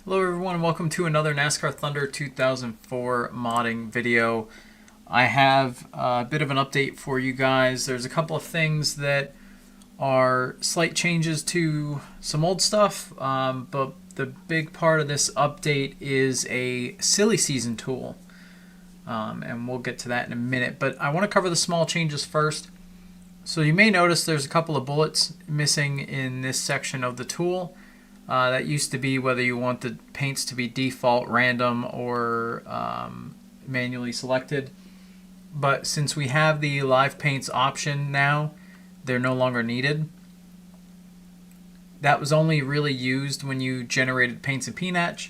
Hello everyone and welcome to another NASCAR Thunder 2004 modding video. I have a bit of an update for you guys. There's a couple of things that are slight changes to some old stuff, but the big part of this update is a silly season tool. And we'll get to that in a minute, but I want to cover the small changes first. So you may notice there's a couple of bullets missing in this section of the tool. That used to be whether you want the paints to be default, random, or manually selected. But since we have the live paints option now, they're no longer needed. That was only really used when you generated paints in PNatch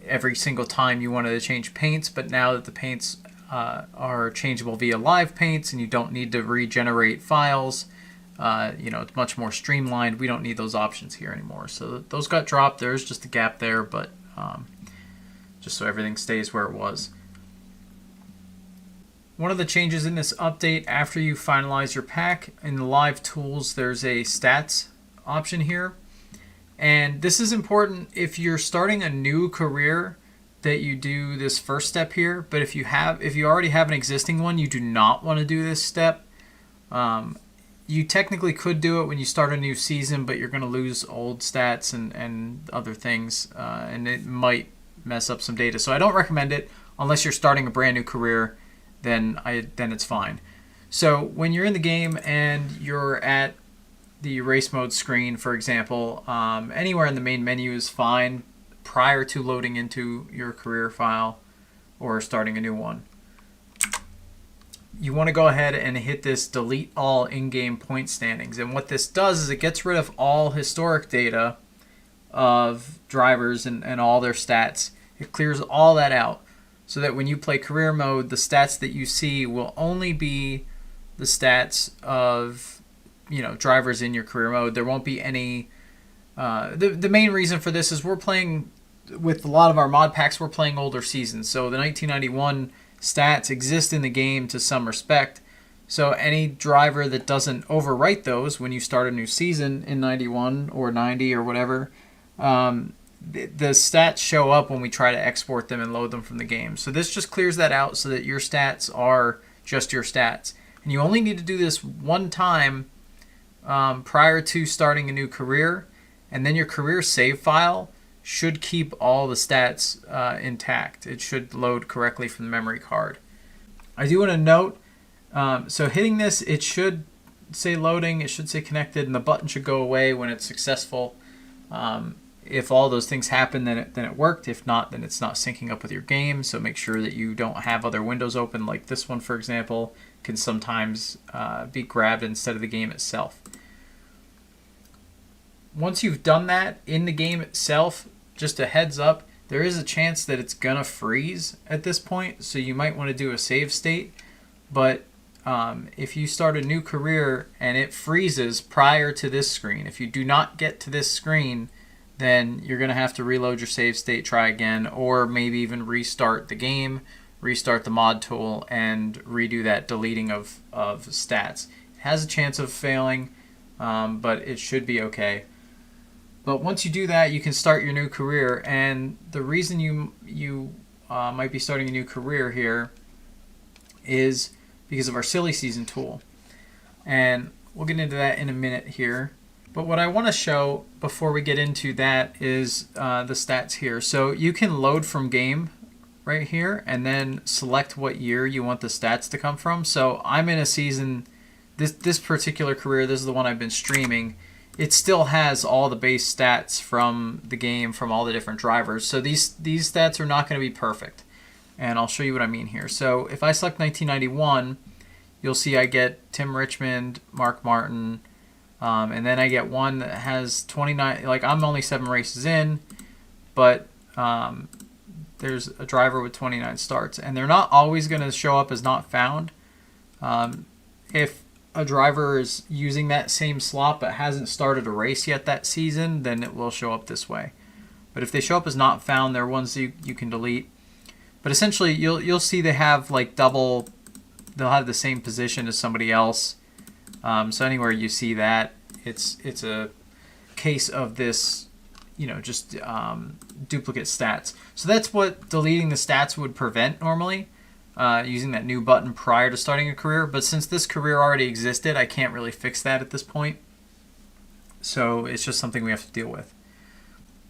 every single time you wanted to change paints. But now that the paints are changeable via live paints and you don't need to regenerate files, it's much more streamlined. We don't need those options here anymore. So those got dropped. There's just a gap there, but just so everything stays where it was. One of the changes in this update, after you finalize your pack, in the live tools, there's a stats option here. And this is important if you're starting a new career, that you do this first step here. But if you already have an existing one, you do not want to do this step. You technically could do it when you start a new season, but you're going to lose old stats and other things, and it might mess up some data. So I don't recommend it unless you're starting a brand new career. Then it's fine. So when you're in the game and you're at the race mode screen, for example, anywhere in the main menu is fine prior to loading into your career file or starting a new one. You want to go ahead and hit this delete all in-game point standings. And what this does is it gets rid of all historic data of drivers and all their stats. It clears all that out so that when you play career mode, the stats that you see will only be the stats of drivers in your career mode. There won't be any... The main reason for this is we're playing, with a lot of our mod packs, we're playing older seasons. So the 1991 stats exist in the game to some respect, so any driver that doesn't overwrite those when you start a new season in 91 or 90 or whatever, the stats show up when we try to export them and load them from the game. So this just clears that out so that your stats are just your stats, and you only need to do this one time prior to starting a new career, and then your career save file should keep all the stats intact. It should load correctly from the memory card. I do want to note, so hitting this, it should say loading, it should say connected, and the button should go away when it's successful. If all those things happen, then it worked. If not, then it's not syncing up with your game. So make sure that you don't have other windows open, like this one, for example, can sometimes be grabbed instead of the game itself. Once you've done that in the game itself, just a heads up, there is a chance that it's gonna freeze at this point, so you might want to do a save state. But if you start a new career and it freezes prior to this screen, if you do not get to this screen, then you're gonna have to reload your save state, try again, or maybe even restart the game, restart the mod tool, and redo that deleting of stats. It has a chance of failing, but it should be okay. But once you do that, you can start your new career. And the reason you might be starting a new career here is because of our silly season tool. And we'll get into that in a minute here. But what I want to show before we get into that is the stats here. So you can load from game right here and then select what year you want the stats to come from. So I'm in a season, this particular career, this is the one I've been streaming. It still has all the base stats from the game, from all the different drivers. So these stats are not going to be perfect. And I'll show you what I mean here. So if I select 1991, you'll see I get Tim Richmond, Mark Martin, and then I get one that has 29. Like, I'm only 7 races in, but there's a driver with 29 starts. And they're not always going to show up as not found. If a driver is using that same slot but hasn't started a race yet that season, then it will show up this way. But if they show up as not found, they're ones you can delete. But essentially, you'll see they have like they'll have the same position as somebody else. So anywhere you see that, it's a case of this just duplicate stats. So that's what deleting the stats would prevent normally, using that new button prior to starting a career. But since this career already existed, I can't really fix that at this point. So it's just something we have to deal with.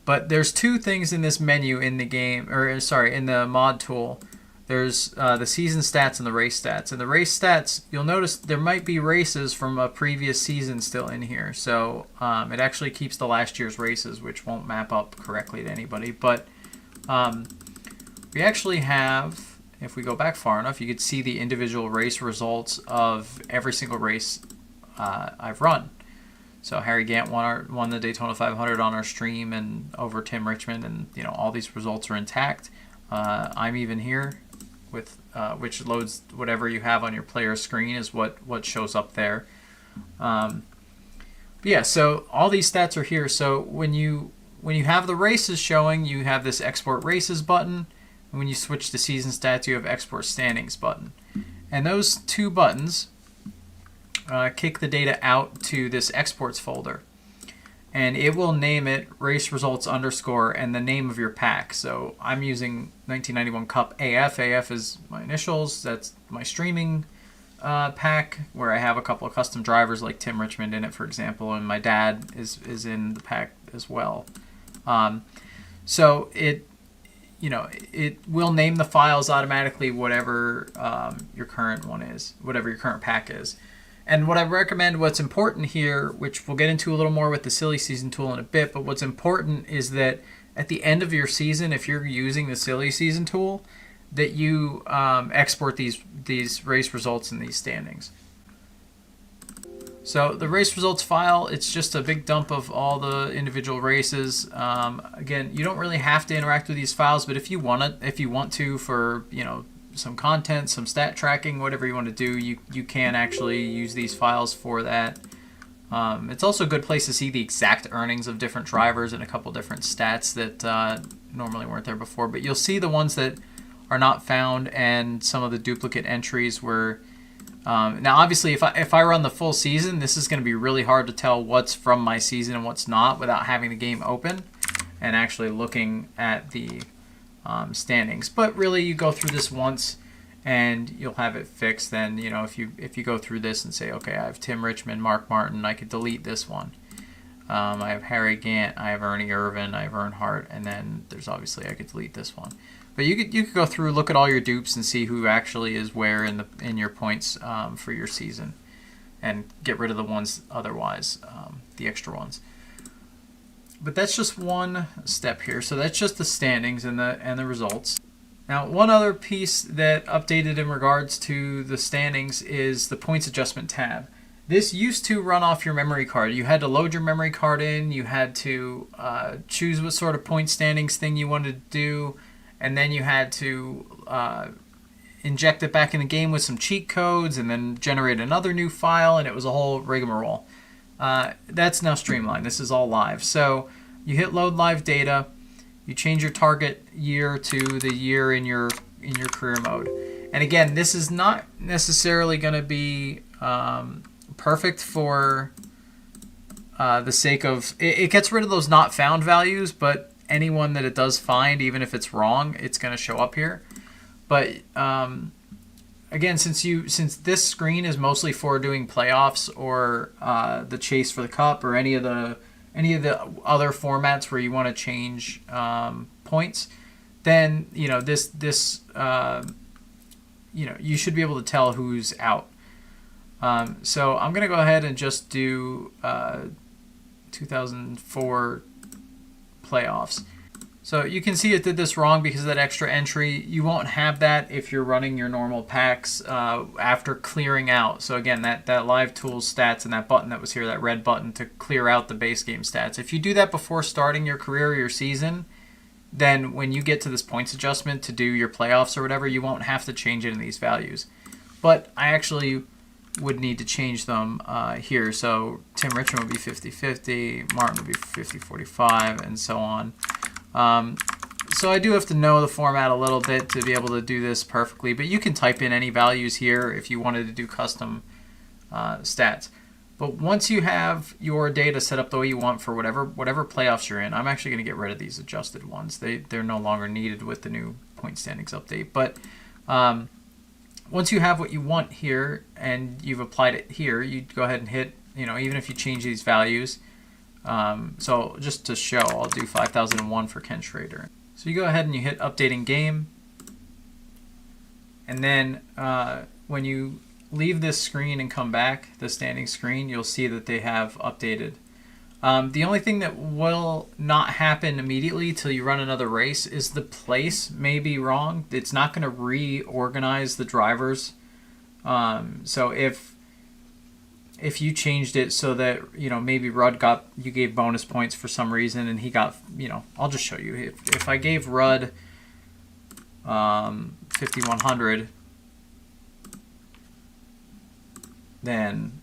But there's two things in this menu in the game, or sorry, in the mod tool. There's the season stats and the race stats. And the race stats, you'll notice there might be races from a previous season still in here. So it actually keeps the last year's races, which won't map up correctly to anybody. But we actually have, if we go back far enough, you could see the individual race results of every single race I've run. So Harry Gant won the Daytona 500 on our stream and over Tim Richmond, and all these results are intact. I'm even here with which loads whatever you have on your player screen is what shows up there. But yeah, so all these stats are here. So when you have the races showing, you have this export races button, and when you switch to season stats, you have export standings button, and those two buttons kick the data out to this exports folder, and it will name it race results underscore and the name of your pack. So I'm using 1991 Cup AF. AF is my initials. That's my streaming pack, where I have a couple of custom drivers like Tim Richmond in it, for example, and my dad is in the pack as well. So it will name the files automatically whatever your current one is, whatever your current pack is. And what I recommend, what's important here, which we'll get into a little more with the silly season tool in a bit, but what's important is that at the end of your season, if you're using the silly season tool, that you export these race results and these standings. So the race results file, it's just a big dump of all the individual races. Again, you don't really have to interact with these files, but if you want to for some content, some stat tracking, whatever you want to do, you can actually use these files for that. It's also a good place to see the exact earnings of different drivers and a couple different stats that normally weren't there before. But you'll see the ones that are not found and some of the duplicate entries where now obviously if I run the full season, this is going to be really hard to tell what's from my season and what's not without having the game open and actually looking at the standings. But really, you go through this once and you'll have it fixed. Then if you go through this and say, okay, I have Tim Richmond, Mark Martin, I could delete this one. I have Harry Gant, I have Ernie Irvin, I have Earnhardt, and then there's obviously I could delete this one. But you could go through, look at all your dupes and see who actually is where in your points for your season, and get rid of the ones otherwise, the extra ones. But that's just one step here. So that's just the standings and the results. Now, one other piece that updated in regards to the standings is the points adjustment tab. This used to run off your memory card. You had to load your memory card in. You had to choose what sort of point standings thing you wanted to do, and then you had to inject it back in the game with some cheat codes, and then generate another new file, and it was a whole rigmarole. That's now streamlined. This is all live. So you hit load live data, you change your target year to the year in your career mode. And again, this is not necessarily going to be perfect for the sake of it gets rid of those not found values, but anyone that it does find, even if it's wrong, it's going to show up here. But again, since this screen is mostly for doing playoffs or the chase for the cup or any of the other formats where you want to change points, then this you should be able to tell who's out. So I'm gonna go ahead and just do 2004 playoffs. So you can see it did this wrong because of that extra entry. You won't have that if you're running your normal packs after clearing out. So again, that live tools stats and that button that was here, that red button to clear out the base game stats. If you do that before starting your career or your season, then when you get to this points adjustment to do your playoffs or whatever, you won't have to change any of these values. But I actually would need to change them here. So Tim Richmond would be 50-50, Martin would be 50-45, and so on. So I do have to know the format a little bit to be able to do this perfectly, but you can type in any values here if you wanted to do custom stats. But once you have your data set up the way you want for whatever playoffs you're in, I'm actually going to get rid of these adjusted ones. They're no longer needed with the new point standings update. But once you have what you want here and you've applied it here, you go ahead and hit, even if you change these values. So just to show, I'll do 5001 for Ken Schrader. So you go ahead and you hit updating game. And then when you leave this screen and come back, the standing screen, you'll see that they have updated. The only thing that will not happen immediately till you run another race is the place may be wrong. It's not going to reorganize the drivers. So if you changed it so that, maybe Rudd you gave bonus points for some reason and he got, I'll just show you. If I gave Rudd 5100, then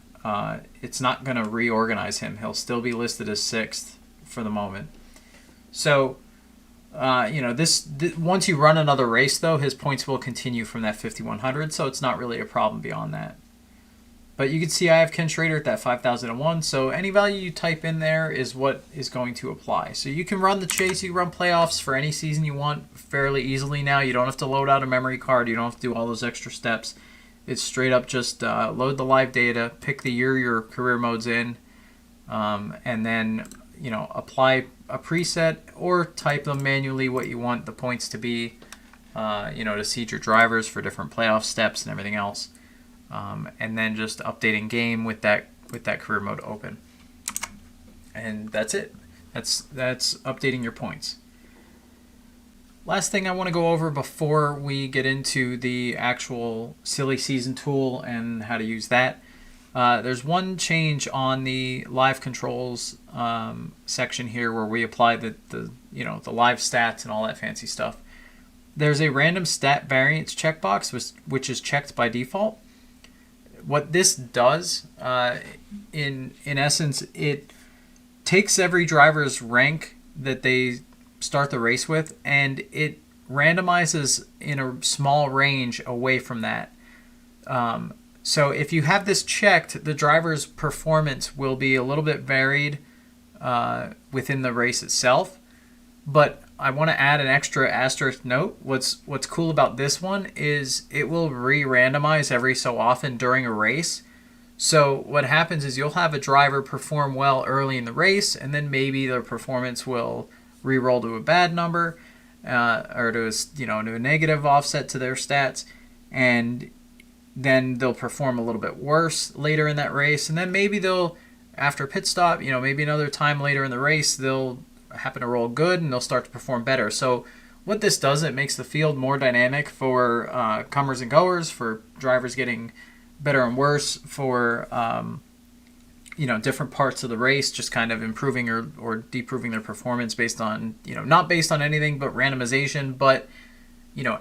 it's not going to reorganize him. He'll still be listed as 6th for the moment. So, once you run another race, though, his points will continue from that 5100, so it's not really a problem beyond that. But you can see I have Ken Schrader at that 5001, so any value you type in there is what is going to apply. So you can run the chase, you can run playoffs for any season you want fairly easily now. You don't have to load out a memory card, you don't have to do all those extra steps. It's straight up just load the live data, pick the year your career mode's in, and then apply a preset or type them manually what you want the points to be, to seed your drivers for different playoff steps and everything else, and then just updating game with that career mode open, and that's it. That's updating your points. Last thing I want to go over before we get into the actual silly season tool and how to use that. There's one change on the live controls section here where we apply the live stats and all that fancy stuff. There's a random stat variance checkbox which is checked by default. What this does, in essence, it takes every driver's rank that they start the race with, and it randomizes in a small range away from that. So if you have this checked, the driver's performance will be a little bit varied within the race itself. But I want to add an extra asterisk note. What's cool about this one is it will re-randomize every so often during a race. So what happens is you'll have a driver perform well early in the race, and then maybe their performance will re-roll to a bad number, or to a negative offset to their stats, and then they'll perform a little bit worse later in that race, and then maybe they'll, after a pit stop, maybe another time later in the race, they'll happen to roll good and they'll start to perform better. So what this does, it makes the field more dynamic for comers and goers, for drivers getting better and worse, for different parts of the race, just kind of improving or deproving their performance based on, not based on anything but randomization, but,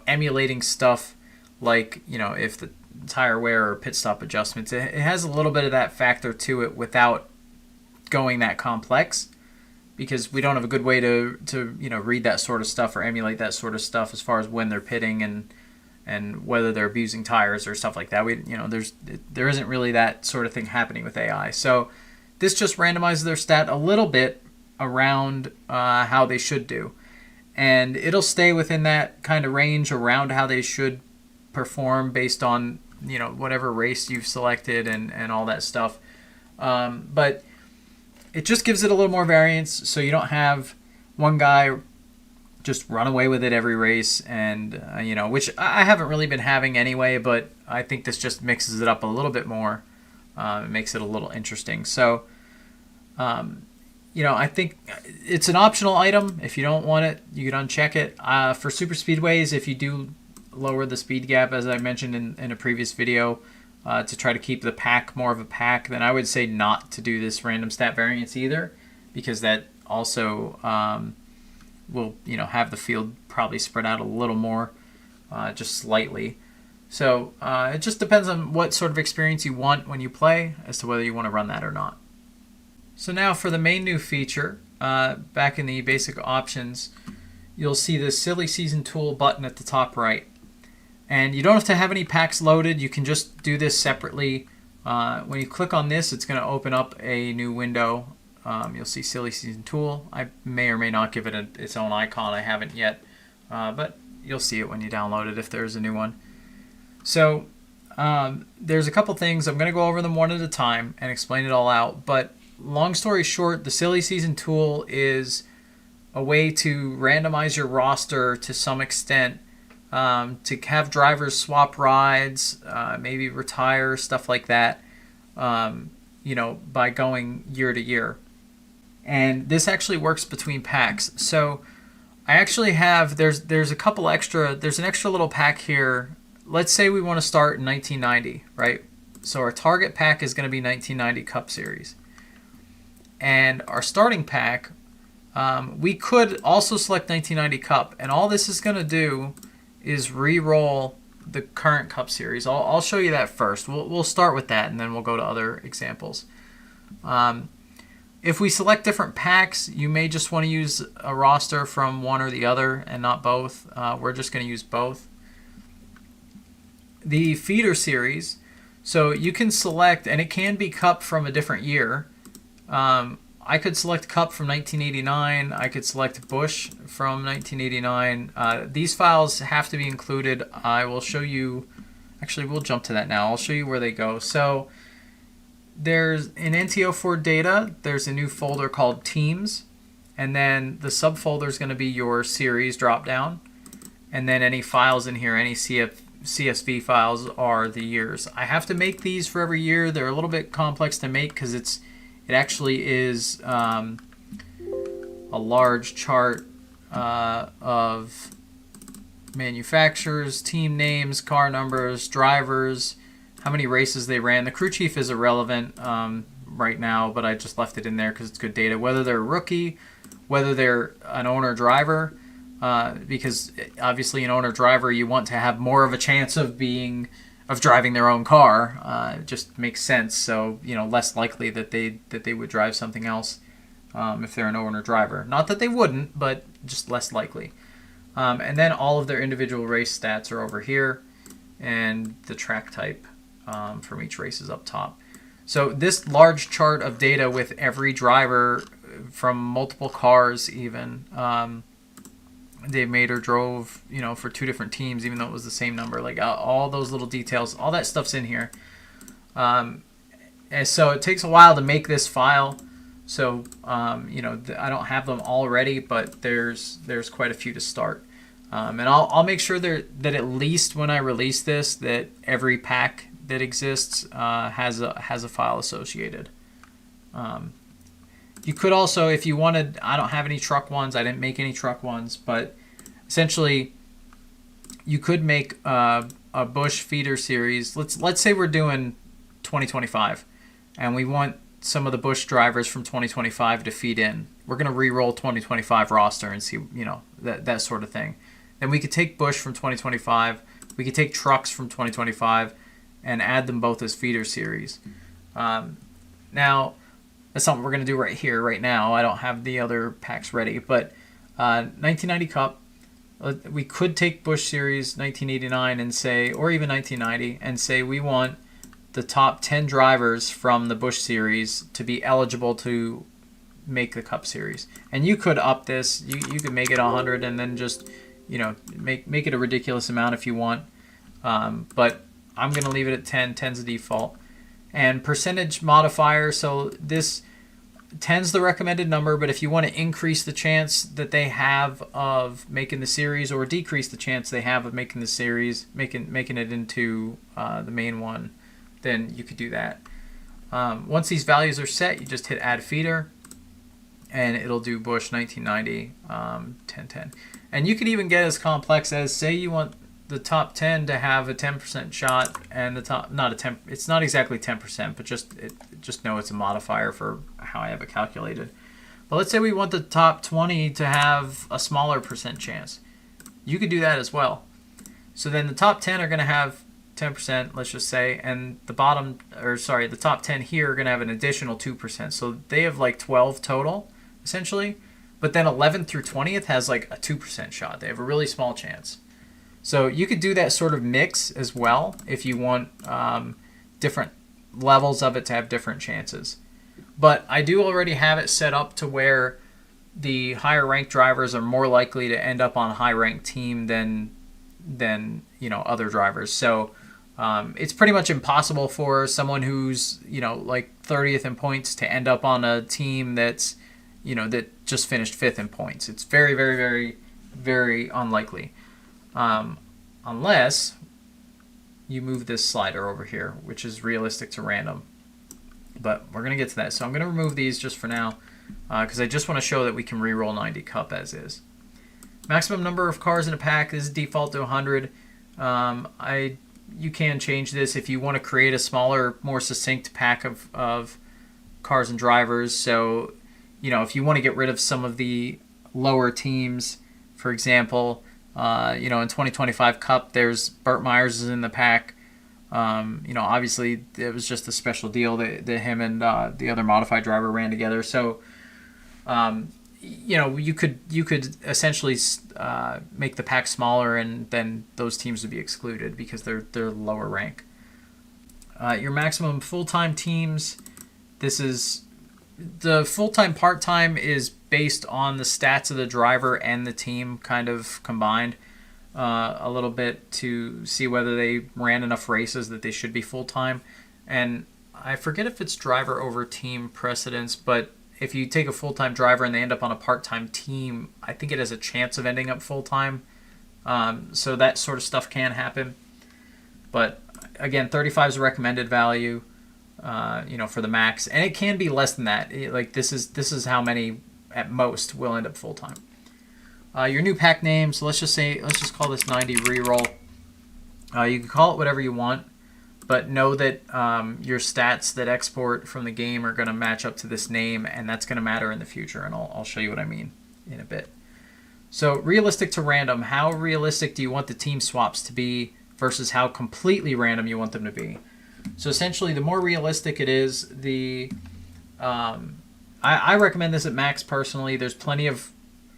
emulating stuff like, if the tire wear or pit stop adjustments. It has a little bit of that factor to it without going that complex, because we don't have a good way to read that sort of stuff or emulate that sort of stuff as far as when they're pitting and whether they're abusing tires or stuff like that. There isn't really that sort of thing happening with AI. So this just randomizes their stat a little bit around how they should do. And it'll stay within that kind of range around how they should perform based on, whatever race you've selected and all that stuff. But it just gives it a little more variance, so you don't have one guy just run away with it every race, and which I haven't really been having anyway, but I think this just mixes it up a little bit more. It makes it a little interesting. So, I think it's an optional item. If you don't want it, you can uncheck it. For super speedways, if you do lower the speed gap, as I mentioned in a previous video, to try to keep the pack more of a pack, then I would say not to do this random stat variance either, because that also will have the field probably spread out a little more, just slightly. So it just depends on what sort of experience you want when you play as to whether you want to run that or not. So now for the main new feature, back in the basic options, you'll see the Silly Season Tool button at the top right. And you don't have to have any packs loaded. You can just do this separately When you click on this, it's going to open up a new window. You'll see Silly Season Tool. I may or may not give it its own icon. I haven't yet, but you'll see it when you download it if there's a new one. So there's a couple things. I'm going to go over them one at a time and explain it all out. But long story short, the Silly Season Tool is a way to randomize your roster to some extent, to have drivers swap rides, maybe retire, stuff like that, by going year to year. And this actually works between packs. So I actually have, there's an extra little pack here. Let's say we want to start in 1990, right? So our target pack is going to be 1990 Cup Series. And our starting pack, we could also select 1990 Cup. And all this is going to do is re-roll the current Cup Series. I'll show you that first. We'll start with that, and then we'll go to other examples. If we select different packs, you may just want to use a roster from one or the other and not both. We're just going to use both. The feeder series, so you can select, and it can be Cup from a different year. I could select Cup from 1989. I could select Busch from 1989. These files have to be included. I will show you, actually we'll jump to that now. I'll show you where they go. So there's in NT2004 data, there's a new folder called Teams, and then the subfolder is going to be your series dropdown, and then any files in here, any CSV files are the years. I have to make these for every year. They're a little bit complex to make because it actually is a large chart of manufacturers, team names, car numbers, drivers, how many races they ran. The crew chief is irrelevant right now, but I just left it in there because it's good data. Whether they're a rookie, whether they're an owner driver, because obviously an owner driver, you want to have more of a chance of driving their own car. It just makes sense. So less likely that they would drive something else if they're an owner driver. Not that they wouldn't, but just less likely. And then all of their individual race stats are over here, and the track type from each race is up top. So this large chart of data with every driver from multiple cars even, Dave Mader drove, for two different teams, even though it was the same number. Like all those little details, all that stuff's in here. And so it takes a while to make this file. So, I don't have them all ready, but there's quite a few to start. And I'll make sure that at least when I release this, that every pack that exists has a file associated. You could also, if you wanted, I don't have any truck ones. I didn't make any truck ones, but essentially, you could make a Busch feeder series. Let's say we're doing 2025, and we want some of the Busch drivers from 2025 to feed in. We're going to re-roll 2025 roster and see, that sort of thing. Then we could take Busch from 2025. We could take trucks from 2025 and add them both as feeder series. Now, that's something we're going to do right now. I don't have the other packs ready, but 1990 Cup, we could take Busch Series 1989 and say, or even 1990, and say we want the top 10 drivers from the Busch Series to be eligible to make the Cup Series. And you could up this. You could make it 100 and then just, make it a ridiculous amount if you want. But I'm going to leave it at 10. 10's the default. And percentage modifier, so this 10's the recommended number, but if you want to increase the chance that they have of making the series or decrease the chance they have of making the series, making it into the main one, then you could do that. Once these values are set, you just hit add feeder, and it'll do Busch 1990 1010. And you could even get as complex as, say you want the top 10 to have a 10% shot, and the top, not a 10, it's not exactly 10%, but just know it's a modifier for how I have it calculated. But let's say we want the top 20 to have a smaller percent chance. You could do that as well. So then the top 10 are going to have 10%, let's just say, and the top 10 here are going to have an additional 2%. So they have like 12 total, essentially. But then 11th through 20th has like a 2% shot. They have a really small chance. So you could do that sort of mix as well if you want different levels of it to have different chances. But I do already have it set up to where the higher ranked drivers are more likely to end up on a high ranked team than other drivers. So it's pretty much impossible for someone who's like 30th in points to end up on a team that's that just finished 5th in points. It's very, very, very, very unlikely, unless you move this slider over here, which is realistic to random. But we're going to get to that. So I'm going to remove these just for now because I just want to show that we can reroll 90 Cup as is. Maximum number of cars in a pack is default to 100. You can change this if you want to create a smaller, more succinct pack of cars and drivers. So, if you want to get rid of some of the lower teams, for example, in 2025 Cup, there's Burt Myers is in the pack. Obviously it was just a special deal that him and the other modified driver ran together. So, you could essentially make the pack smaller, and then those teams would be excluded because they're lower rank. Your maximum full-time teams. This is the full-time, part-time is based on the stats of the driver and the team kind of combined a little bit to see whether they ran enough races that they should be full-time. And I forget if it's driver over team precedence, but if you take a full-time driver and they end up on a part-time team, I think it has a chance of ending up full-time. So that sort of stuff can happen. But again, 35 is a recommended value, for the max, and it can be less than that. This is how many at most will end up full-time. Your new pack name. So let's just call this 90 reroll. You can call it whatever you want, but know that your stats that export from the game are going to match up to this name, and that's going to matter in the future, and I'll show you what I mean in a bit. So realistic to random, how realistic do you want the team swaps to be versus how completely random you want them to be? So essentially, the more realistic it is, I recommend this at max personally. There's plenty of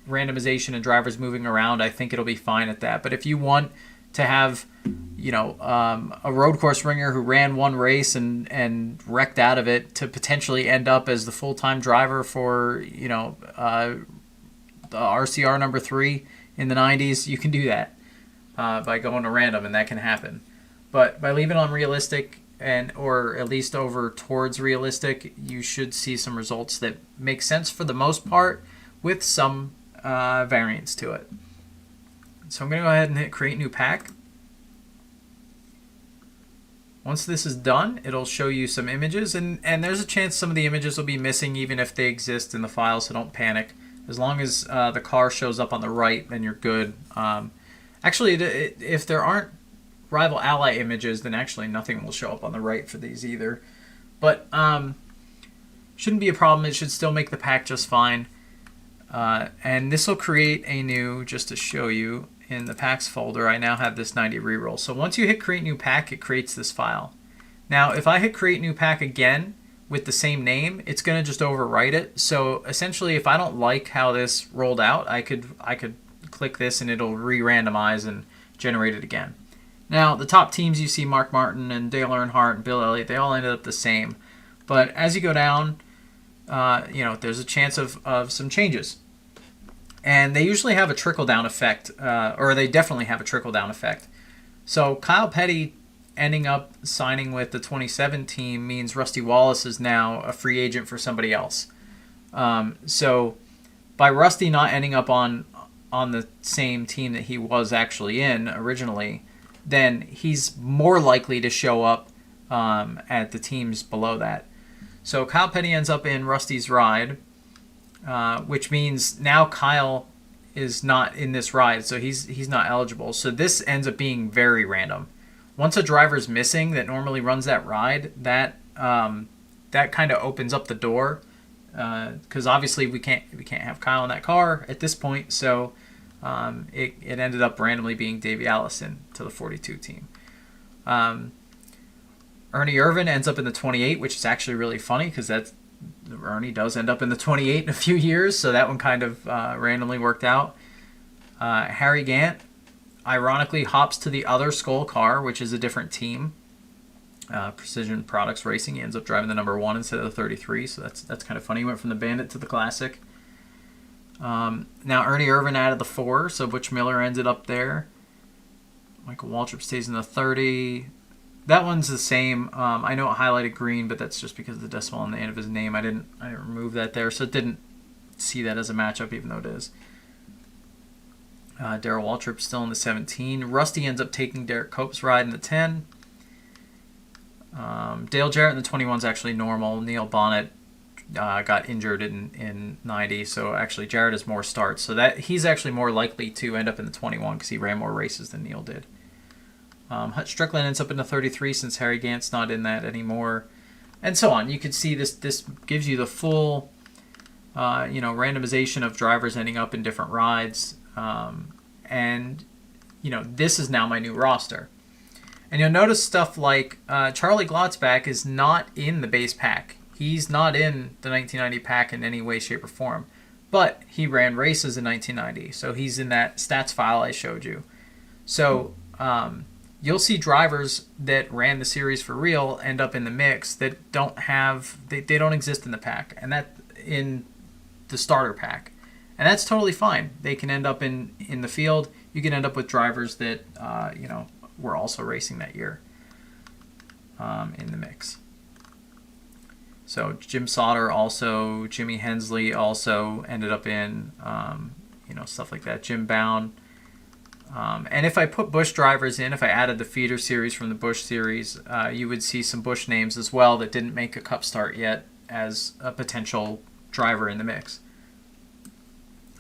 randomization and drivers moving around. I think it'll be fine at that. But if you want to have a road course ringer who ran one race and wrecked out of it to potentially end up as the full-time driver for the RCR number 3 in the 90s, you can do that by going to random, and that can happen. But by leaving it on realistic or at least over towards realistic, you should see some results that make sense for the most part with some variance to it. So I'm going to go ahead and hit create new pack. Once this is done, it'll show you some images, and there's a chance some of the images will be missing even if they exist in the file, so don't panic. As long as the car shows up on the right, then you're good. Actually, if there aren't rival ally images, then actually nothing will show up on the right for these either. But shouldn't be a problem. It should still make the pack just fine. And this will create a new, just to show you, in the packs folder, I now have this 90 reroll. So once you hit create new pack, it creates this file. Now, if I hit create new pack again with the same name, it's going to just overwrite it. So essentially, if I don't like how this rolled out, I could click this and it'll re-randomize and generate it again. Now, the top teams you see, Mark Martin and Dale Earnhardt and Bill Elliott, they all ended up the same. But as you go down, there's a chance of some changes. And they usually have a trickle-down effect, or they definitely have a trickle-down effect. So Kyle Petty ending up signing with the 27 team means Rusty Wallace is now a free agent for somebody else. So by Rusty not ending up on the same team that he was actually in originally, then he's more likely to show up at the teams below that. So Kyle Petty ends up in Rusty's ride, which means now Kyle is not in this ride, so he's not eligible. So this ends up being very random. Once a driver's missing that normally runs that ride, that kind of opens up the door, because obviously we can't have Kyle in that car at this point. So it ended up randomly being Davey Allison to the 42 team. Ernie Irvin ends up in the 28, which is actually really funny because Ernie does end up in the 28 in a few years, so that one kind of randomly worked out. Harry Gant, ironically, hops to the other Skull car, which is a different team. Precision Products Racing. He ends up driving the number 1 instead of the 33, so that's kind of funny. He went from the Bandit to the Classic. Now Ernie Irvan added the 4, so Butch Miller ended up there. Michael Waltrip stays in the 30. That one's the same. I know it highlighted green, but that's just because of the decimal on the end of his name. I didn't remove that there, so it didn't see that as a matchup, even though it is. Darrell Waltrip still in the 17. Rusty ends up taking Derek Cope's ride in the 10. Dale Jarrett in the 21 is actually normal. Neil Bonnet got injured in 90, so actually Jarrett has more starts. So that he's actually more likely to end up in the 21 because he ran more races than Neil did. Hutch Strickland ends up in the 33 since Harry Gant's not in that anymore, and so on. You can see this gives you the full randomization of drivers ending up in different rides, and this is now my new roster. And you'll notice stuff like Charlie Glotzback is not in the base pack. He's not in the 1990 pack in any way, shape, or form. But he ran races in 1990, so he's in that stats file I showed you. So you'll see drivers that ran the series for real end up in the mix that don't have they don't exist in the pack, and that in the starter pack, and that's totally fine. They can end up in the field. You can end up with drivers that were also racing that year in the mix. So Jim Sauter also, Jimmy Hensley also ended up in stuff like that. Jim Bound. And if I put Busch drivers in, if I added the feeder series from the Busch series, you would see some Busch names as well that didn't make a Cup start yet as a potential driver in the mix.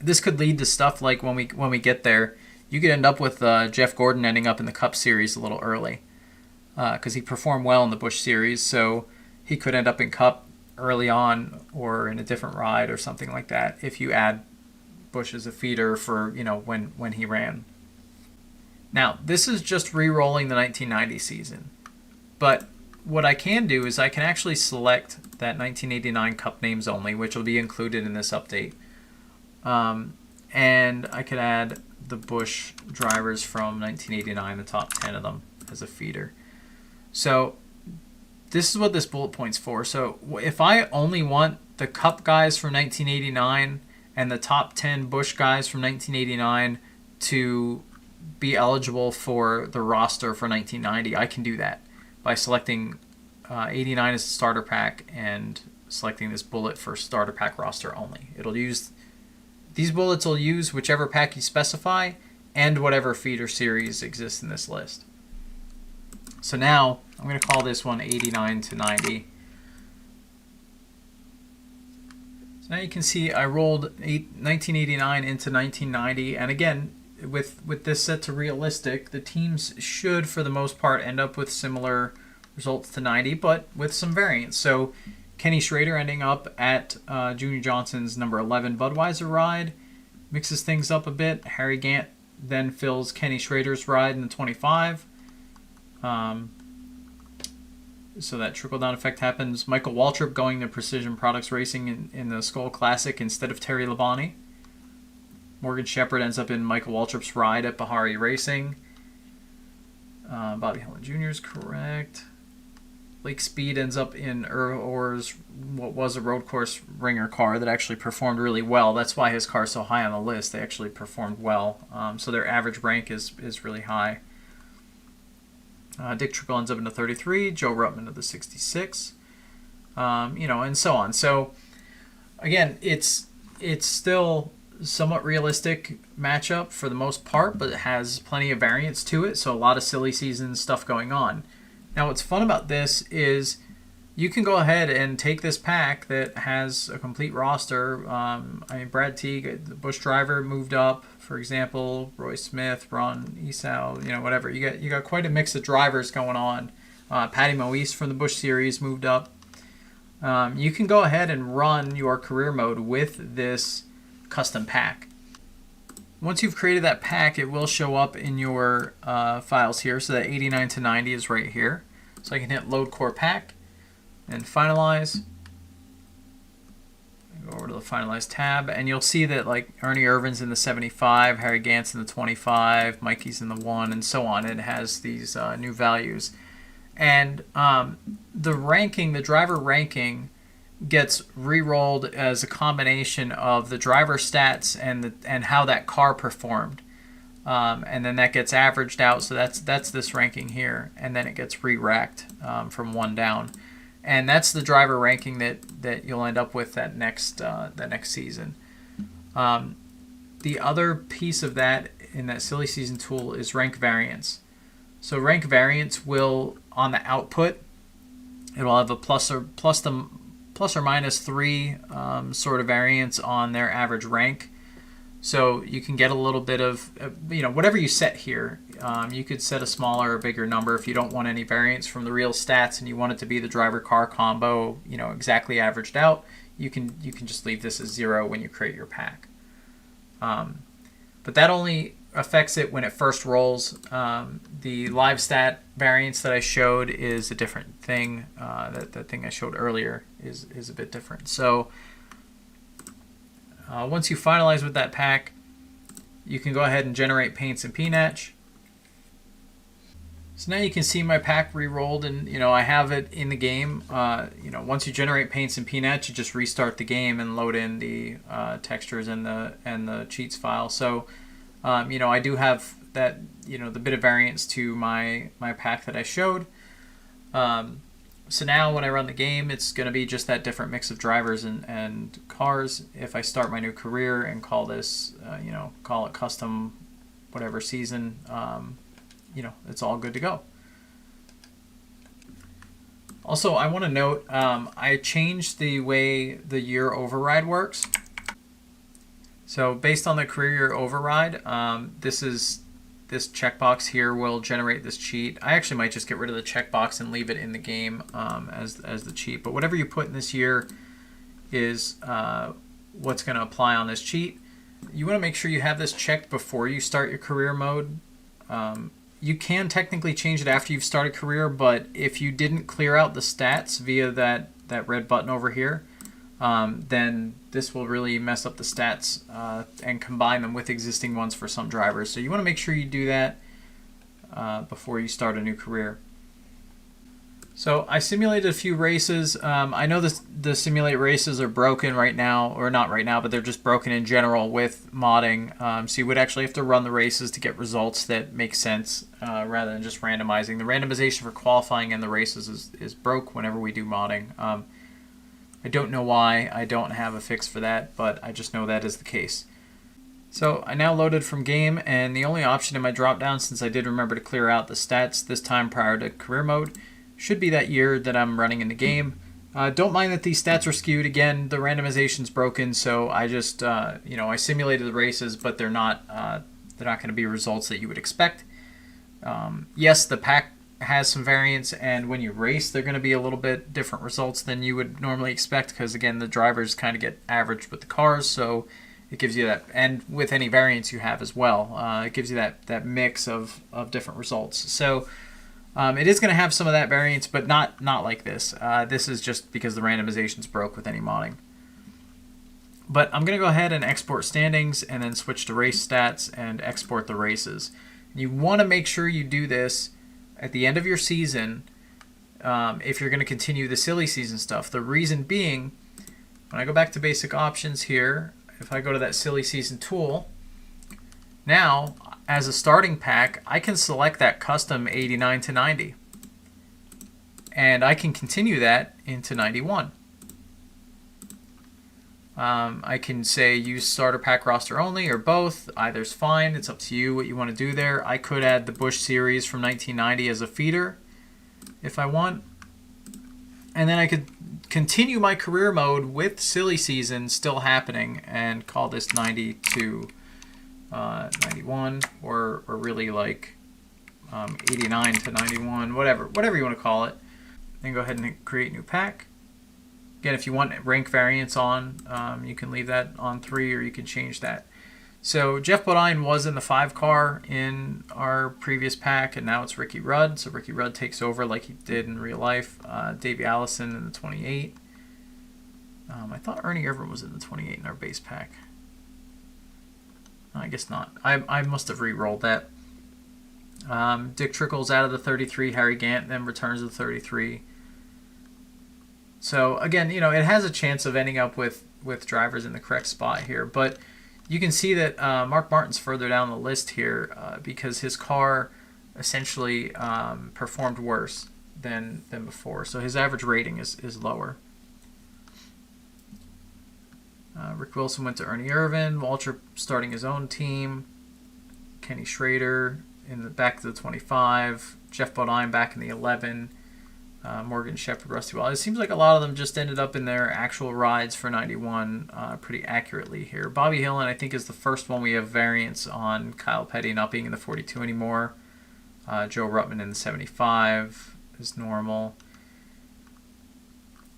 This could lead to stuff like when we get there, you could end up with Jeff Gordon ending up in the Cup series a little early because he performed well in the Busch series, so he could end up in Cup early on or in a different ride or something like that if you add Busch as a feeder for when he ran. Now, this is just re-rolling the 1990 season, but what I can do is I can actually select that 1989 Cup names only, which will be included in this update, and I could add the Busch drivers from 1989, the top 10 of them, as a feeder. So this is what this bullet point's for. So if I only want the Cup guys from 1989 and the top 10 Busch guys from 1989 to be eligible for the roster for 1990, I can do that by selecting 89 as the starter pack and selecting this bullet for starter pack roster only. These bullets will use whichever pack you specify and whatever feeder series exists in this list. So now I'm going to call this one 89 to 90. So now you can see I rolled 1989 into 1990, and again, with this set to realistic, the teams should, for the most part, end up with similar results to 90, but with some variance. So Kenny Schrader ending up at Junior Johnson's number 11 Budweiser ride mixes things up a bit. Harry Gant then fills Kenny Schrader's ride in the 25. So that trickle-down effect happens. Michael Waltrip going to Precision Products Racing in the Skull Classic instead of Terry Labonte. Morgan Shepherd ends up in Michael Waltrip's ride at Bahari Racing. Bobby Hellman Jr. is correct. Lake Speed ends up in Earl Orr's, what was a road course ringer car that actually performed really well. That's why his car's so high on the list. They actually performed well. So their average rank is really high. Dick Trickle ends up in the 33. Joe Ruttman of the 66. And so on. So again, it's still somewhat realistic matchup for the most part, but it has plenty of variance to it, so a lot of silly season stuff going on. Now what's fun about this is you can go ahead and take this pack that has a complete roster. Brad Teague, the Busch driver, moved up, for example. Roy Smith, Ron Esau, whatever. You got quite a mix of drivers going on. Patty Moise from the Busch series moved up. You can go ahead and run your career mode with this custom pack. Once you've created that pack, it will show up in your files here. So that 89 to 90 is right here. So I can hit load core pack and finalize. Go over to the finalize tab, and you'll see that like Ernie Irvan's in the 75, Harry Gant's in the 25, Mikey's in the 1, and so on. It has these new values. And the ranking, the driver ranking, gets re-rolled as a combination of the driver stats and how that car performed. And then that gets averaged out, so that's this ranking here, and then it gets re-racked from 1 down, and that's the driver ranking that you'll end up with that next season. The other piece of that in that silly season tool is rank variance. So rank variance will, on the output, it'll have a plus or minus 3 sort of variance on their average rank. So you can get a little bit of, whatever you set here. You could set a smaller or bigger number if you don't want any variance from the real stats and you want it to be the driver-car combo, exactly averaged out. You can just leave this as 0 when you create your pack. But that only affects it when it first rolls. The live stat variance that I showed is a different thing. That thing I showed earlier is a bit different. So once you finalize with that pack, you can go ahead and generate paints and PNatch. So now you can see my pack re-rolled, and I have it in the game. Once you generate paints and PNatch, you just restart the game and load in the textures and the cheats file. So I do have that the bit of variance to my pack that I showed. So now when I run the game, it's going to be just that different mix of drivers and cars. If I start my new career and call this, call it custom whatever season, it's all good to go. Also, I want to note, I changed the way the year override works. So based on the career year override, this checkbox here will generate this cheat. I actually might just get rid of the checkbox and leave it in the game as the cheat. But whatever you put in this year is what's going to apply on this cheat. You want to make sure you have this checked before you start your career mode. You can technically change it after you've started career, but if you didn't clear out the stats via that red button over here, then this will really mess up the stats and combine them with existing ones for some drivers. So you want to make sure you do that before you start a new career. So I simulated a few races. I know the simulate races are broken right now, or not right now, but they're just broken in general with modding. So you would actually have to run the races to get results that make sense rather than just randomizing. The randomization for qualifying and the races is broke whenever we do modding. I don't know why. I don't have a fix for that, but I just know that is the case. So I now loaded from game, and the only option in my drop down, since I did remember to clear out the stats this time prior to career mode, should be that year that I'm running in the game. Don't mind that these stats are skewed. Again, the randomization's broken, so I just I simulated the races, but they're not going to be results that you would expect. Yes, the pack has some variance, and when you race, they're going to be a little bit different results than you would normally expect, because again, the drivers kind of get averaged with the cars, so it gives you that, and with any variance you have as well, it gives you that mix of different results. So it is going to have some of that variance, but not like this. This is just because the randomization's broke with any modding. But I'm going to go ahead and export standings and then switch to race stats and export the races. You want to make sure you do this at the end of your season if you're going to continue the silly season stuff. The reason being, when I go back to basic options here, if I go to that silly season tool, now as a starting pack, I can select that custom 89 to 90. And I can continue that into 91. I can say use starter pack roster only or both. Either's fine. It's up to you what you want to do there. I could add the Bush series from 1990 as a feeder if I want. And then I could continue my career mode with silly season still happening and call this 90 to 91 or really like 89 to 91, whatever you want to call it. Then go ahead and create new pack. Again, if you want rank variance on, you can leave that on 3 or you can change that. So Jeff Bodine was in the 5 car in our previous pack, and now it's Ricky Rudd. So Ricky Rudd takes over like he did in real life. Davey Allison in the 28. I thought Ernie Irvin was in the 28 in our base pack. I guess not. I must have re-rolled that. Dick Trickle's out of the 33. Harry Gant then returns to the 33. So again, it has a chance of ending up with drivers in the correct spot here. But you can see that Mark Martin's further down the list here because his car essentially performed worse than before. So his average rating is lower. Rick Wilson went to Ernie Irvan. Waltrip starting his own team. Kenny Schrader in the back of the 25. Jeff Bodine back in the 11. Morgan Shepherd, Rusty Wild. It seems like a lot of them just ended up in their actual rides for 91 pretty accurately here. Bobby Hillin, I think, is the first one we have variance on Kyle Petty not being in the 42 anymore. Joe Ruttman in the 75 is normal.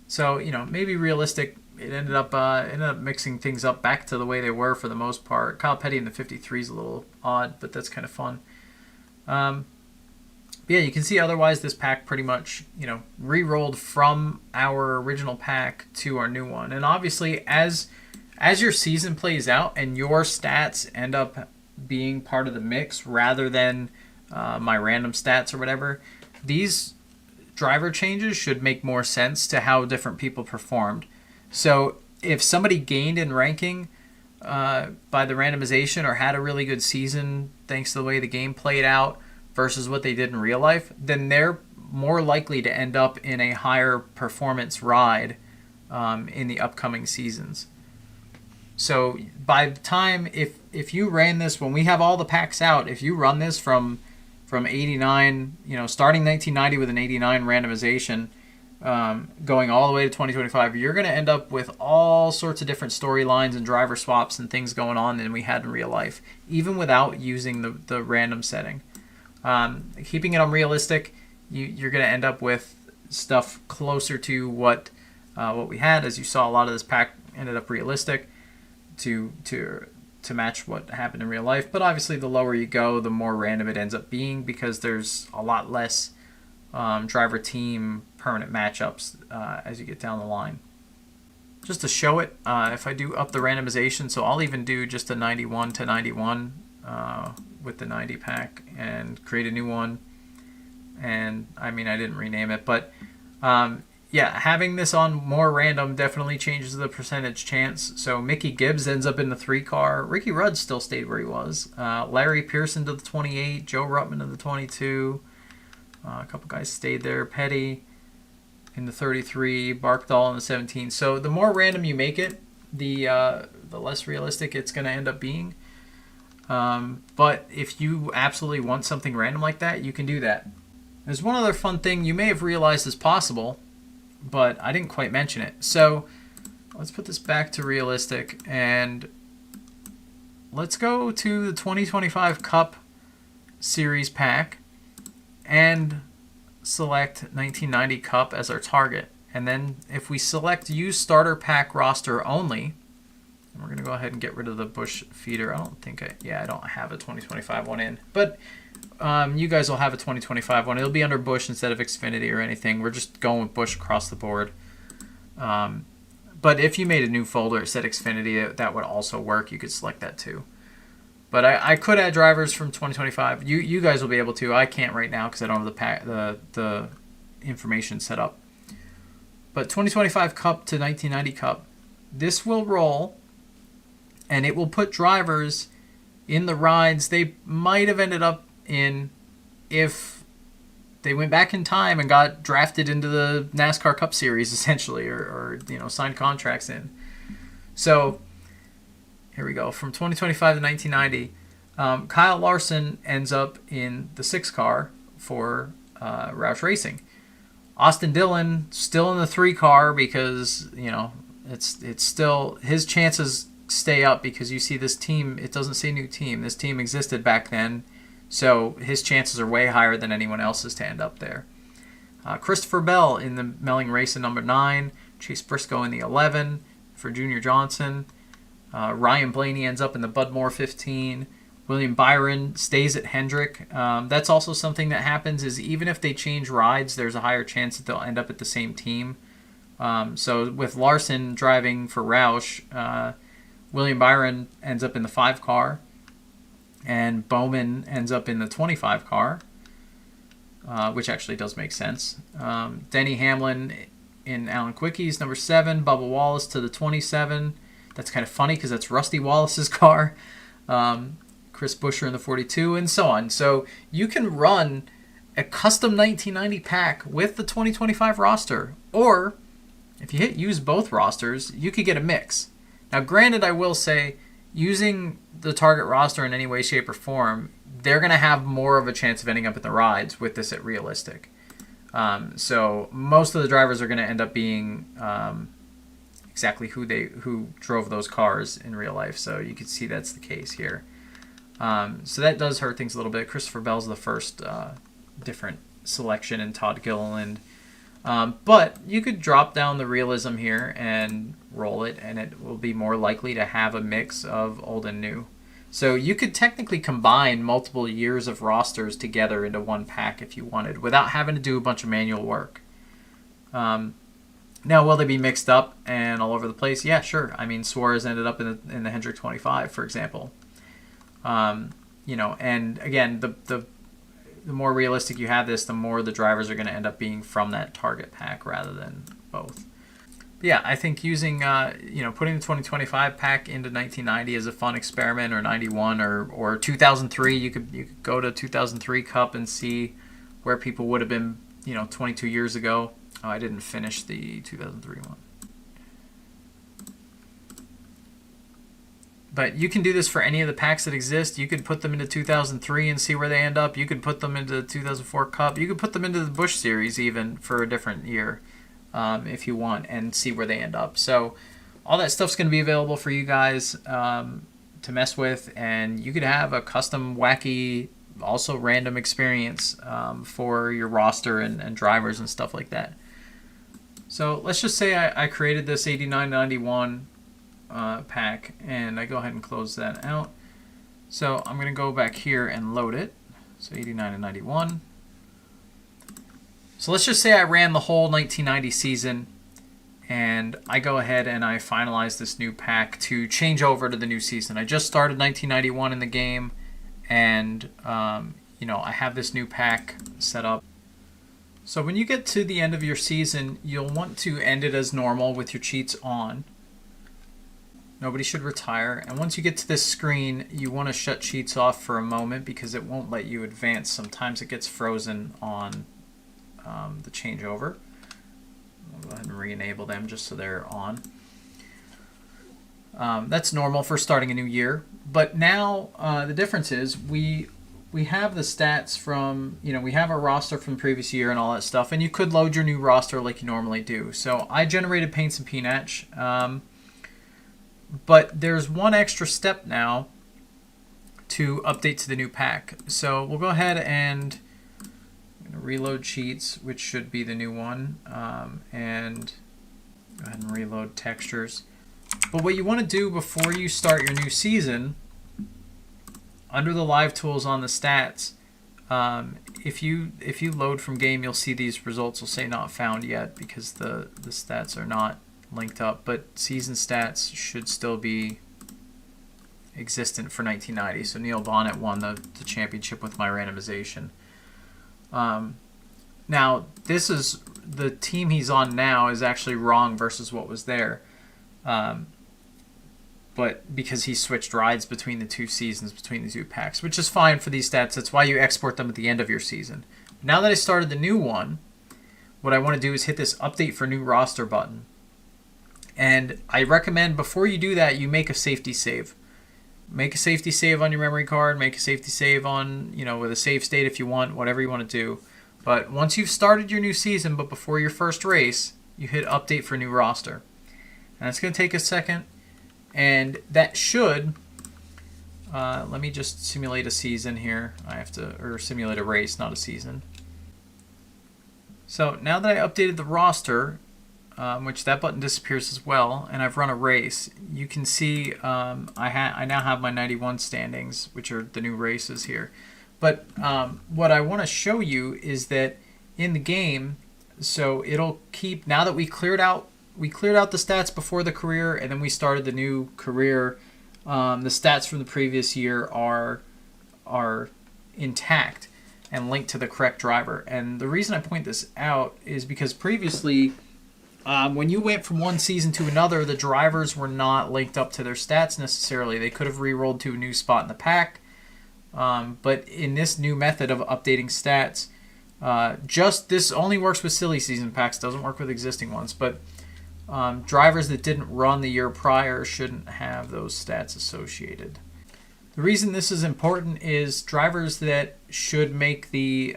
So, maybe realistic. It ended up mixing things up back to the way they were for the most part. Kyle Petty in the 53 is a little odd, but that's kind of fun. Yeah, you can see otherwise this pack pretty much, re-rolled from our original pack to our new one. And obviously, as your season plays out and your stats end up being part of the mix rather than my random stats or whatever, these driver changes should make more sense to how different people performed. So if somebody gained in ranking by the randomization or had a really good season thanks to the way the game played out versus what they did in real life, then they're more likely to end up in a higher performance ride in the upcoming seasons. So by the time, if you ran this, when we have all the packs out, if you run this from 89, starting 1990 with an 89 randomization, going all the way to 2025, you're going to end up with all sorts of different storylines and driver swaps and things going on than we had in real life, even without using the random setting. Keeping it unrealistic, you're going to end up with stuff closer to what we had. As you saw, a lot of this pack ended up realistic to match what happened in real life. But obviously, the lower you go, the more random it ends up being because there's a lot less driver team permanent matchups as you get down the line. Just to show it, if I do up the randomization, so I'll even do just a 91 to 91 with the 90 pack and create a new one. And I didn't rename it, but yeah, having this on more random definitely changes the percentage chance. So Mickey Gibbs ends up in the 3 car. Ricky Rudd still stayed where he was. Larry Pearson to the 28. Joe Ruttman to the 22. A couple guys stayed there. Petty in the 33. Barkdahl in the 17. So the more random you make it, the less realistic it's going to end up being. But if you absolutely want something random like that, you can do that. There's one other fun thing you may have realized is possible, but I didn't quite mention it. So let's put this back to realistic and let's go to the 2025 Cup Series pack and select 1990 Cup as our target. And then if we select use starter pack roster only, we're going to go ahead and get rid of the Busch feeder. I don't have a 2025 one in. But you guys will have a 2025 one. It'll be under Busch instead of Xfinity or anything. We're just going with Busch across the board. But if you made a new folder that said Xfinity, that would also work. You could select that too. But I could add drivers from 2025. You guys will be able to. I can't right now because I don't have the information set up. But 2025 Cup to 1990 Cup. This will roll. And it will put drivers in the rides they might have ended up in if they went back in time and got drafted into the NASCAR Cup Series, essentially, or signed contracts in. So here we go. From 2025 to 1990, Kyle Larson ends up in the 6 car for Roush Racing. Austin Dillon still in the 3 car because it's still his chances stay up because you see this team, it doesn't say new team. This team existed back then, so his chances are way higher than anyone else's to end up there. Christopher Bell in the Melling Race in number 9. Chase Briscoe in the 11 for Junior Johnson. Ryan Blaney ends up in the Budmore 15. William Byron stays at Hendrick. That's also something that happens is even if they change rides, there's a higher chance that they'll end up at the same team. So with Larson driving for Roush, William Byron ends up in the 5 car. And Bowman ends up in the 25 car, which actually does make sense. Denny Hamlin in Alan Quickie's number 7. Bubba Wallace to the 27. That's kind of funny because that's Rusty Wallace's car. Chris Buescher in the 42, and so on. So you can run a custom 1990 pack with the 2025 roster, or if you hit use both rosters, you could get a mix. Now, granted, I will say, using the target roster in any way, shape, or form, they're going to have more of a chance of ending up in the rides with this at Realistic. So most of the drivers are going to end up being exactly who drove those cars in real life. So you can see that's the case here. So that does hurt things a little bit. Christopher Bell's the first different selection, and Todd Gilliland. But you could drop down the realism here and roll it, and it will be more likely to have a mix of old and new. So you could technically combine multiple years of rosters together into one pack if you wanted, without having to do a bunch of manual work. Now, will they be mixed up and all over the place? Yeah, sure. I mean, Suarez ended up in the Hendrick 25, for example. And again, the more realistic you have this, the more the drivers are going to end up being from that target pack rather than both. But yeah, I think using, putting the 2025 pack into 1990 is a fun experiment, or 91 or 2003. You could go to 2003 Cup and see where people would have been, 22 years ago. Oh, I didn't finish the 2003 one. But you can do this for any of the packs that exist. You could put them into 2003 and see where they end up. You could put them into the 2004 Cup. You could put them into the Busch Series even for a different year if you want, and see where they end up. So all that stuff's going to be available for you guys to mess with, and you could have a custom, wacky, also random experience for your roster and drivers and stuff like that. So let's just say I created this 8991 pack, and I go ahead and close that out. So I'm going to go back here and load it. So 89 and 91. So let's just say I ran the whole 1990 season, and I go ahead and I finalize this new pack to change over to the new season. I just started 1991 in the game, and I have this new pack set up. So when you get to the end of your season, you'll want to end it as normal with your cheats on. Nobody should retire. And once you get to this screen, you want to shut cheats off for a moment because it won't let you advance. Sometimes it gets frozen on the changeover. I'll go ahead and re-enable them just so they're on. That's normal for starting a new year. But now the difference is we have the stats from, we have our roster from the previous year and all that stuff. And you could load your new roster like you normally do. So I generated Paints and Peanut. But there's one extra step now to update to the new pack. So we'll go ahead and reload cheats, which should be the new one, and go ahead and reload textures. But what you want to do before you start your new season, under the live tools on the stats, if you load from game, you'll see these results will say not found yet because the stats are not linked up, but season stats should still be existent for 1990. So Neil Bonnet won the championship with my randomization. Now this is the team he's on now is actually wrong versus what was there, but because he switched rides between the two seasons, between the two packs, which is fine for these stats. That's why you export them at the end of your season. Now that I started the new one, what I want to do is hit this update for new roster button. And I recommend before you do that, you make a safety save. Make a safety save on your memory card. Make a safety save on, with a save state if you want, whatever you want to do. But once you've started your new season, but before your first race, you hit update for new roster. And it's going to take a second. And that should, let me just simulate a season here. Or simulate a race, not a season. So now that I updated the roster, which that button disappears as well, and I've run a race, you can see I now have my 91 standings, which are the new races here. But what I want to show you is that in the game, so it'll keep, now that we cleared out the stats before the career, and then we started the new career, the stats from the previous year are are intact and linked to the correct driver. And the reason I point this out is because previously, when you went from one season to another, the drivers were not linked up to their stats necessarily. They could have re-rolled to a new spot in the pack. But in this new method of updating stats, this only works with silly season packs, doesn't work with existing ones. But drivers that didn't run the year prior shouldn't have those stats associated. The reason this is important is drivers that should make the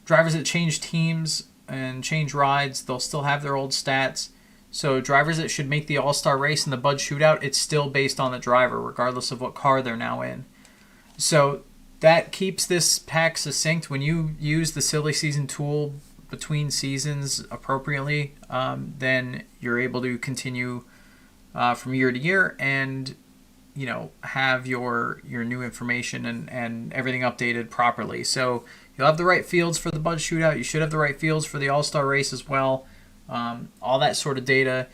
drivers that change teams and change rides, they'll still have their old stats. So drivers that should make the All-Star race and the Bud Shootout, it's still based on the driver, regardless of what car they're now in. So that keeps this pack succinct. When you use the silly season tool between seasons appropriately, then you're able to continue from year to year and have your new information and everything updated properly. So you'll have the right fields for the Bud Shootout. You should have the right fields for the All-Star race as well. All that sort of data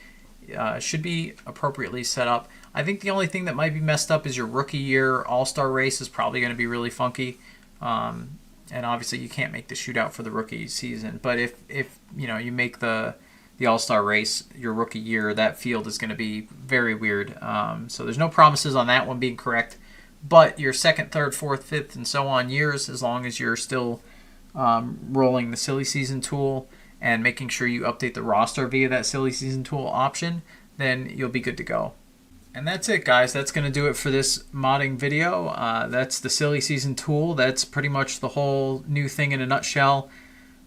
should be appropriately set up. I think the only thing that might be messed up is your rookie year All-Star race is probably going to be really funky. And obviously you can't make the shootout for the rookie season. But if you make the All-Star race your rookie year, that field is going to be very weird. So there's no promises on that one being correct. But your second, third, fourth, fifth, and so on years, as long as you're still rolling the silly season tool and making sure you update the roster via that silly season tool option, then you'll be good to go. And that's it, guys. That's going to do it for this modding video. That's the silly season tool. That's pretty much the whole new thing in a nutshell.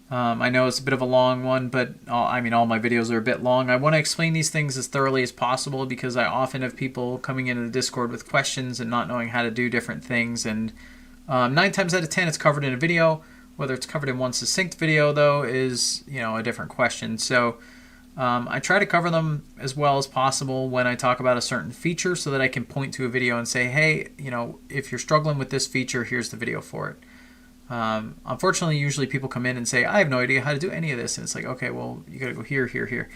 I know it's a bit of a long one, but all my videos are a bit long. I want to explain these things as thoroughly as possible because I often have people coming into the Discord with questions and not knowing how to do different things. And 9 times out of 10, it's covered in a video. Whether it's covered in one succinct video, though, is a different question. So I try to cover them as well as possible when I talk about a certain feature so that I can point to a video and say, hey, if you're struggling with this feature, here's the video for it. Unfortunately, usually people come in and say, I have no idea how to do any of this. And it's like, okay, well, you got to go here, here, here.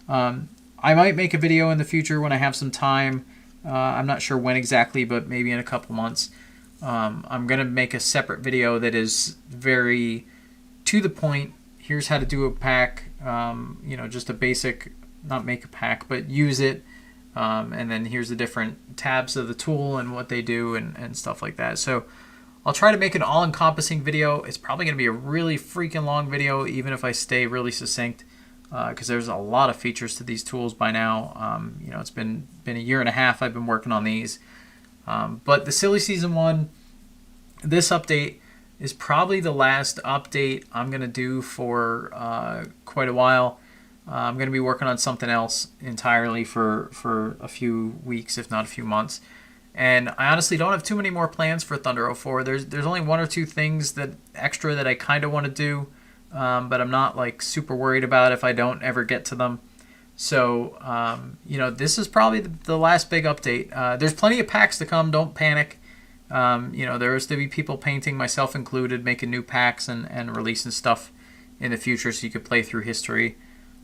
I might make a video in the future when I have some time. I'm not sure when exactly, but maybe in a couple months. I'm going to make a separate video that is very to the point. Here's how to do a pack, just a basic, not make a pack, but use it. And then here's the different tabs of the tool and what they do and stuff like that. So I'll try to make an all-encompassing video. It's probably going to be a really freaking long video, even if I stay really succinct, because there's a lot of features to these tools by now. It's been a year and a half I've been working on these. But the silly season one, this update is probably the last update I'm going to do for quite a while. I'm going to be working on something else entirely for a few weeks, if not a few months. And I honestly don't have too many more plans for Thunder 04. There's only 1 or 2 things that I kind of want to do, but I'm not like super worried about if I don't ever get to them. So, this is probably the last big update. There's plenty of packs to come. Don't panic. There's to be people painting, myself included, making new packs and releasing stuff in the future so you could play through history,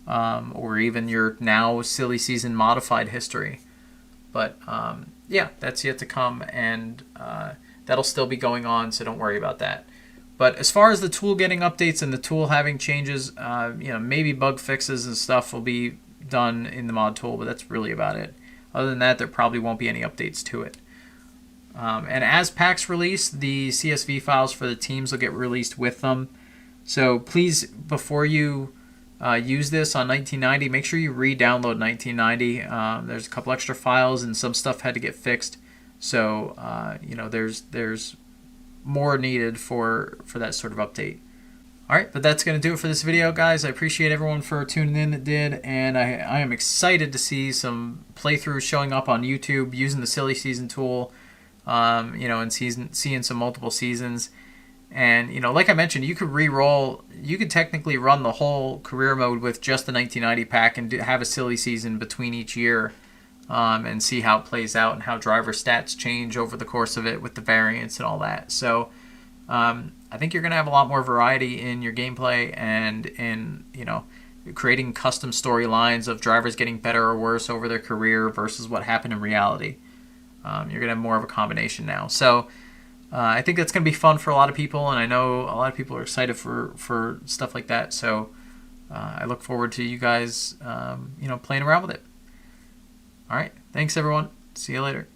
or even your now silly season modified history. But yeah, that's yet to come, and that'll still be going on, so don't worry about that. But as far as the tool getting updates and the tool having changes, maybe bug fixes and stuff will be done in the mod tool, but that's really about it. Other than that, there probably won't be any updates to it. And as packs release, the CSV files for the teams will get released with them. So please, before you use this on 1990, make sure you re-download 1990. There's a couple extra files and some stuff had to get fixed. So there's more needed for that sort of update. Alright, but that's going to do it for this video, guys. I appreciate everyone for tuning in that did, and I am excited to see some playthroughs showing up on YouTube using the silly season tool, and seeing some multiple seasons. And, like I mentioned, you could technically run the whole career mode with just the 1990 pack and have a silly season between each year, and see how it plays out and how driver stats change over the course of it with the variance and all that. So I think you're going to have a lot more variety in your gameplay and in, creating custom storylines of drivers getting better or worse over their career versus what happened in reality. You're gonna have more of a combination now. So I think that's gonna be fun for a lot of people, and I know a lot of people are excited for stuff like that. So I look forward to you guys, playing around with it. All right, thanks everyone. See you later.